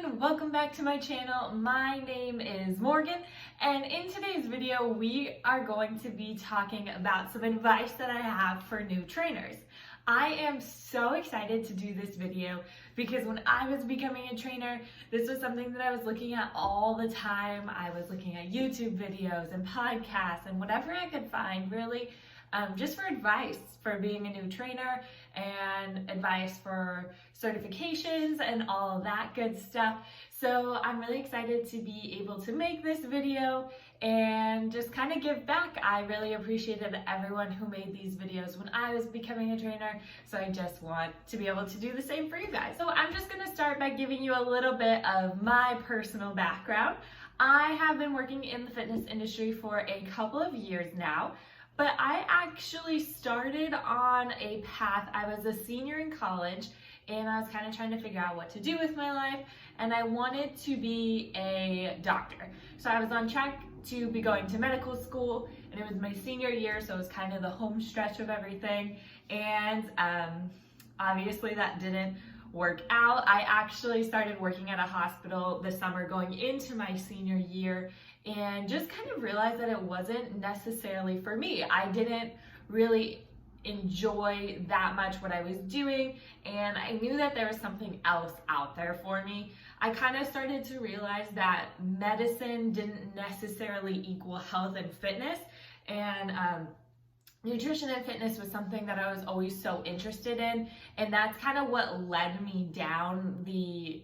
everyone, welcome back to my channel. My name is Morgan, and in today's video we are going to be talking about some advice that I have for new trainers. I am so excited to do this video because when I was becoming a trainer, this was something that I was looking at all the time. I was looking at YouTube videos and podcasts and whatever I could find, really, just for advice for being a new trainer and advice for certifications and all of that good stuff. So I'm really excited to be able to make this video and just kind of give back. I really appreciated everyone who made these videos when I was becoming a trainer, so I just want to be able to do the same for you guys. So I'm just going to start by giving you a little bit of my personal background. I have been working in the fitness industry for a couple of years now. But I actually started on a path. I was a senior in college and I was kind of trying to figure out what to do with my life, and I wanted to be a doctor. So I was on track to be going to medical school, and it was my senior year, so it was kind of the home stretch of everything. And obviously that didn't work out. I actually started working at a hospital this summer going into my senior year and just kind of realized that it wasn't necessarily for me. I didn't really enjoy that much what I was doing, and I knew that there was something else out there for me. I kind of started to realize that medicine didn't necessarily equal health and fitness, and nutrition and fitness was something that I was always so interested in, and that's kind of what led me down the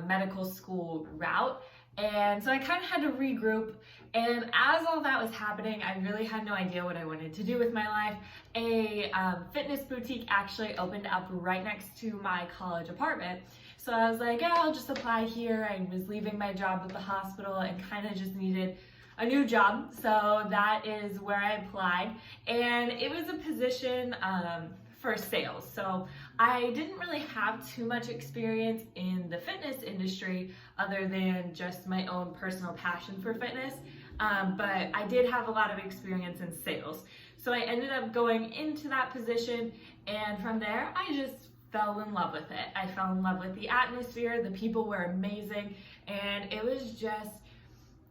medical school route. And so I kind of had to regroup, and as all that was happening, I really had no idea what I wanted to do with my life. A fitness boutique actually opened up right next to my college apartment. So I was like, yeah, I'll just apply here. I was leaving my job at the hospital and kind of just needed a new job. So that is where I applied, and it was a position for sales. So I didn't really have too much experience in the fitness industry other than just my own personal passion for fitness, but I did have a lot of experience in sales. So I ended up going into that position, and from there I just fell in love with it. I fell in love with the atmosphere, the people were amazing, and it was just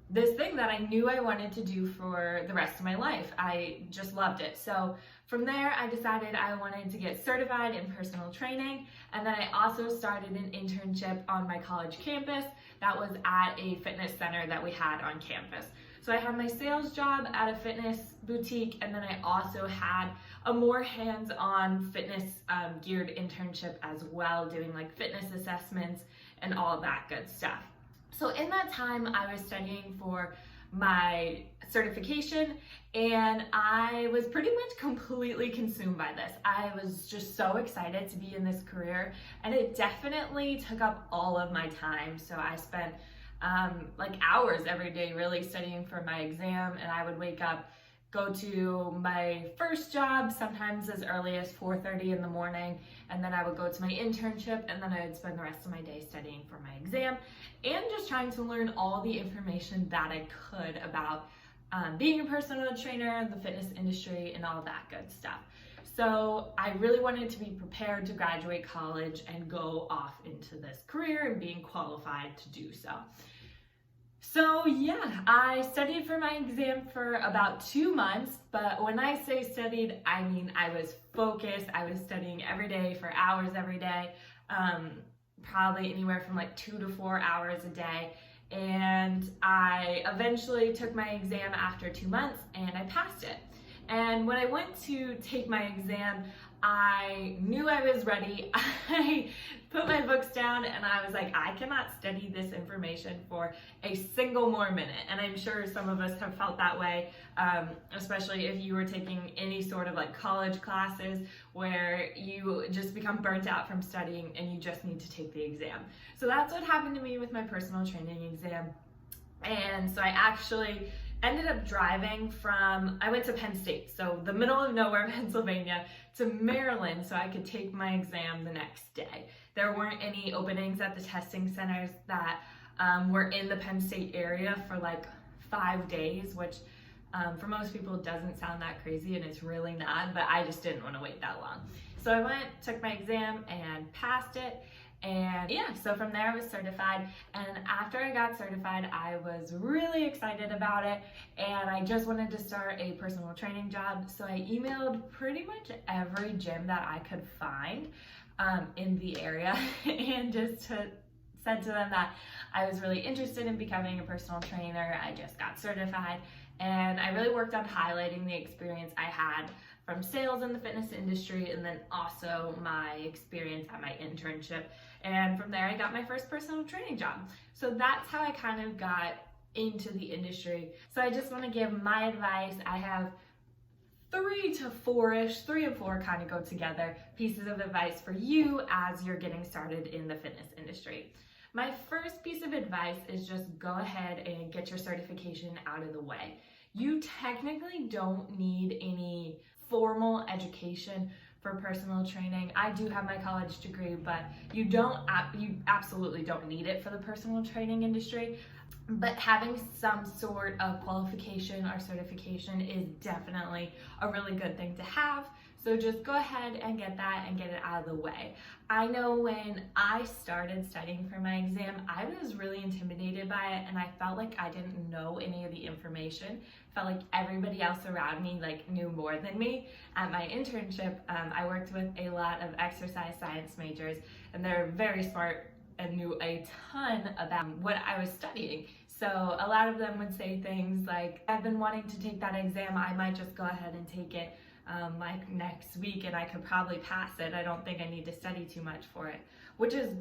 this thing that I knew I wanted to do for the rest of my life. I just loved it. So from there, I decided I wanted to get certified in personal training, and then I also started an internship on my college campus that was at a fitness center that we had on campus. So I had my sales job at a fitness boutique, and then I also had a more hands-on fitness geared internship as well, doing like fitness assessments and all that good stuff. So in that time, I was studying for my certification, and I was pretty much completely consumed by this. I was just so excited to be in this career, and it definitely took up all of my time. So I spent like hours every day really studying for my exam, and I would wake up, go to my first job sometimes as early as 4:30 in the morning, and then I would go to my internship, and then I would spend the rest of my day studying for my exam and just trying to learn all the information that I could about being a personal trainer, the fitness industry, and all that good stuff. So I really wanted to be prepared to graduate college and go off into this career and being qualified to do so. So yeah, I studied for my exam for about 2 months, but when I say studied, I mean I was focused. I was studying every day for hours every day, probably anywhere from like 2 to 4 hours a day. And I eventually took my exam after 2 months, and I passed it. And when I went to take my exam, I knew I was ready. I put my books down and I was like, I cannot study this information for a single more minute. And I'm sure some of us have felt that way, especially if you were taking any sort of like college classes where you just become burnt out from studying and you just need to take the exam. So that's what happened to me with my personal training exam. And so I actually ended up driving from, I went to Penn State, so the middle of nowhere, Pennsylvania, to Maryland so I could take my exam the next day. There weren't any openings at the testing centers that were in the Penn State area for like 5 days, which for most people doesn't sound that crazy, and it's really not, but I just didn't want to wait that long. So I went, took my exam and passed it, And yeah, so from there I was certified, and after I got certified, I was really excited about it, and I just wanted to start a personal training job. So I emailed pretty much every gym that I could find in the area and said to them that I was really interested in becoming a personal trainer. I just got certified, and I really worked on highlighting the experience I had from sales in the fitness industry, and then also my experience at my internship. And from there, I got my first personal training job. So that's how I kind of got into the industry. So I just want to give my advice. I have 3 and 4 kind of go together, pieces of advice for you as you're getting started in the fitness industry. My first piece of advice is just go ahead and get your certification out of the way. You technically don't need any formal education for personal training. I do have my college degree, but you absolutely don't need it for the personal training industry. But having some sort of qualification or certification is definitely a really good thing to have. So just go ahead and get that and get it out of the way. I know when I started studying for my exam, I was really intimidated by it, and I felt like I didn't know any of the information. Felt like everybody else around me knew more than me. At my internship, I worked with a lot of exercise science majors, and they're very smart and knew a ton about what I was studying. So a lot of them would say things like, I've been wanting to take that exam, I might just go ahead and take it next week and I could probably pass it. I don't think I need to study too much for it, which is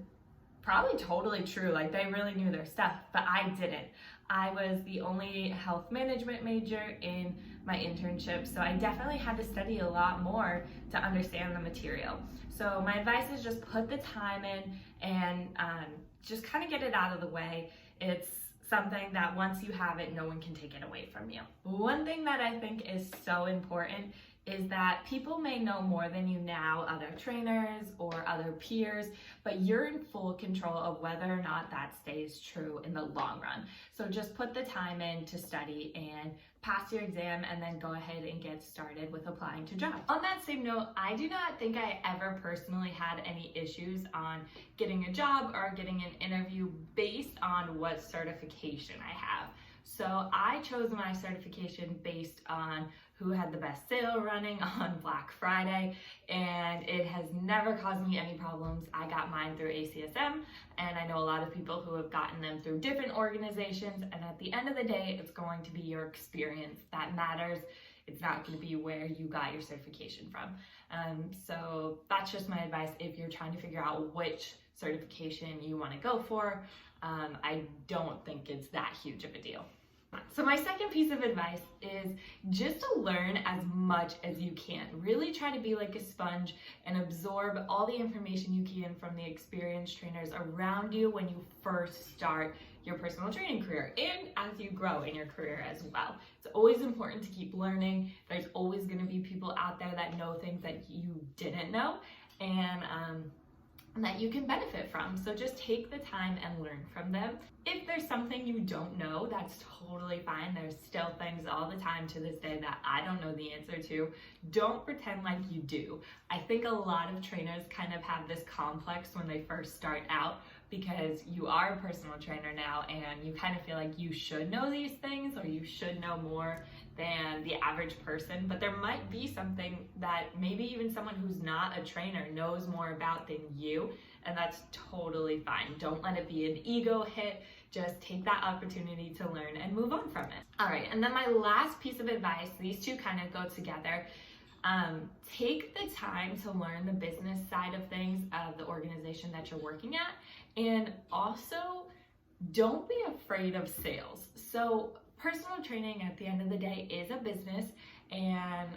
probably totally true. They really knew their stuff, but I didn't. I was the only health management major in my internship, so I definitely had to study a lot more to understand the material. So my advice is just put the time in and just kind of get it out of the way. It's something that once you have it, no one can take it away from you. One thing that I think is so important is that people may know more than you now, other trainers or other peers, but you're in full control of whether or not that stays true in the long run. So just put the time in to study and pass your exam, and then go ahead and get started with applying to jobs. On that same note, I do not think I ever personally had any issues on getting a job or getting an interview based on what certification I have. So I chose my certification based on who had the best sale running on Black Friday, and it has never caused me any problems. I got mine through ACSM, and I know a lot of people who have gotten them through different organizations, and at the end of the day, it's going to be your experience that matters. It's not going to be where you got your certification from. So that's just my advice if you're trying to figure out which certification you want to go for. I don't think it's that huge of a deal. So my second piece of advice is just to learn as much as you can. Really try to be like a sponge and absorb all the information you can from the experienced trainers around you when you first start your personal training career and as you grow in your career as well. It's always important to keep learning. There's always going to be people out there that know things that you didn't know, and that you can benefit from. So just take the time and learn from them. If there's something you don't know, that's totally fine. There's still things all the time to this day that I don't know the answer to. Don't pretend like you do. I think a lot of trainers kind of have this complex when they first start out, because you are a personal trainer now and you kind of feel like you should know these things, or you should know more than the average person, but there might be something that maybe even someone who's not a trainer knows more about than you, and that's totally fine. Don't let it be an ego hit. Just take that opportunity to learn and move on from it. All right, and then my last piece of advice, these two kind of go together. Take the time to learn the business side of things of the organization that you're working at, and also don't be afraid of sales. So personal training at the end of the day is a business, and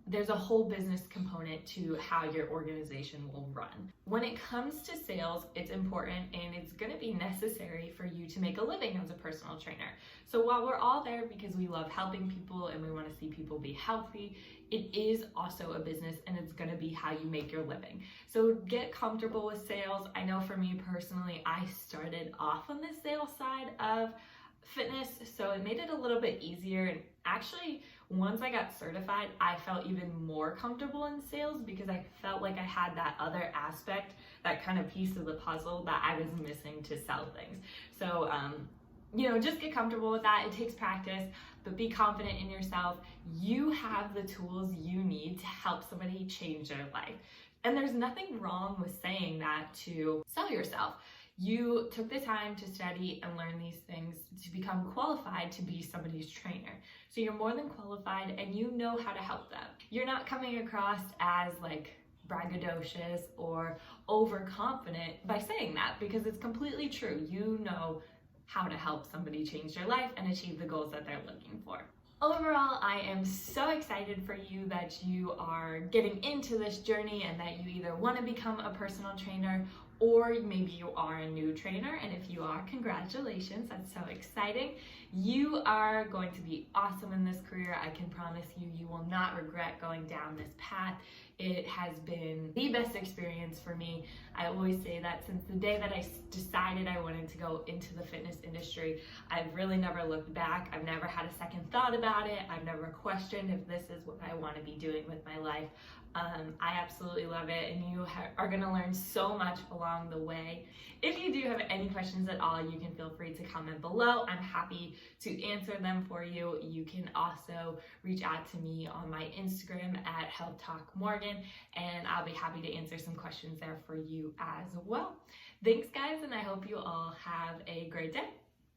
there's a whole business component to how your organization will run. When it comes to sales, it's important and it's going to be necessary for you to make a living as a personal trainer. So while we're all there because we love helping people and we want to see people be healthy, it is also a business, and it's going to be how you make your living. So get comfortable with sales. I know for me personally, I started off on the sales side of fitness, so it made it a little bit easier. And actually, once I got certified, I felt even more comfortable in sales because I felt like I had that other aspect, that kind of piece of the puzzle that I was missing to sell things. So, just get comfortable with that. It takes practice, but be confident in yourself. You have the tools you need to help somebody change their life. And there's nothing wrong with saying that to sell yourself. You took the time to study and learn these things to become qualified to be somebody's trainer. So you're more than qualified and you know how to help them. You're not coming across as like braggadocious or overconfident by saying that, because it's completely true. You know how to help somebody change their life and achieve the goals that they're looking for. Overall, I am so excited for you that you are getting into this journey and that you either want to become a personal trainer or maybe you are a new trainer. And if you are, congratulations, that's so exciting. You are going to be awesome in this career. I can promise you, you will not regret going down this path. It has been the best experience for me. I always say that since the day that I decided I wanted to go into the fitness industry, I've really never looked back. I've never had a second thought about it. I've never questioned if this is what I want to be doing with my life. I absolutely love it, and you are going to learn so much along the way. If you do have any questions at all, you can feel free to comment below. I'm happy to answer them for you. You can also reach out to me on my Instagram at Health Talk Morgan, and I'll be happy to answer some questions there for you as well. Thanks, guys, and I hope you all have a great day.